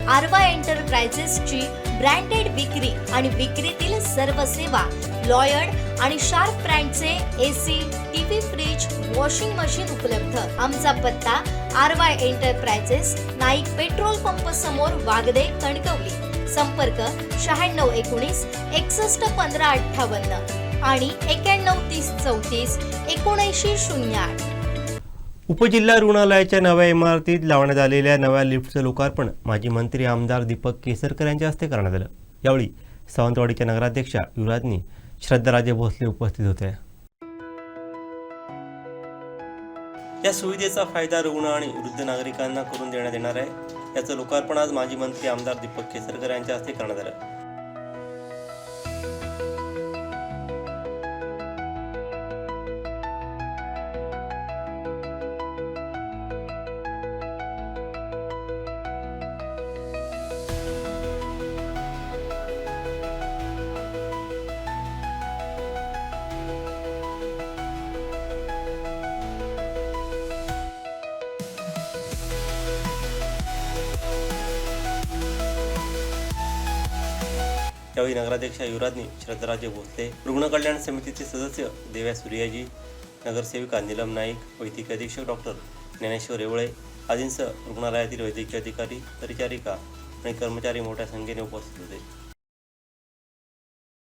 आरवा एंटरप्राइजेसची branded विक्री आणि विक्रीतील सर्व सेवा, लॉयड आणि शार्प ब्रँडचे AC, TV, fridge, washing machine उपलब्ध. आमचा पत्ता Aarva enterprises, Naik petrol pump समोर, वागदे, कणकवली. संपर्क 9619 61 15 58 आणि 91 30 34 79 08. उपजिल्हा रुग्णालयाच्या नव्या इमारतीत लावण्यात आलेल्या नव्या लिफ्टचं लोकार्पण माजी मंत्री आमदार दीपक केसरकर यांच्या हस्ते करण्यात आलं. यावेळी सावंतवाडीच्या नगराध्यक्षा युवराजनी श्रद्धाराजे भोसले उपस्थित होत्या. या सुविधेचा फायदा रुग्ण आणि वृद्ध नागरिकांना करून देण्यात येणार आहे. याचं लोकार्पण आज माजी मंत्री आमदार दीपक केसरकर यांच्या हस्ते करण्यात आलं. यावेळी नगराध्यक्षा युवराजनी श्रद्धाराजे भोसले, रुग्ण कल्याण समितीचे सदस्य देव्या सूर्याजी, नगरसेविका नीलम नाईक, वैद्यकीय अधीक्षक डॉक्टर ज्ञानेश्वर रेवळे आदींसह रुग्णालयातील वैद्यकीय अधिकारी, परिचारिका आणि कर्मचारी मोठ्या संख्येने उपस्थित होते.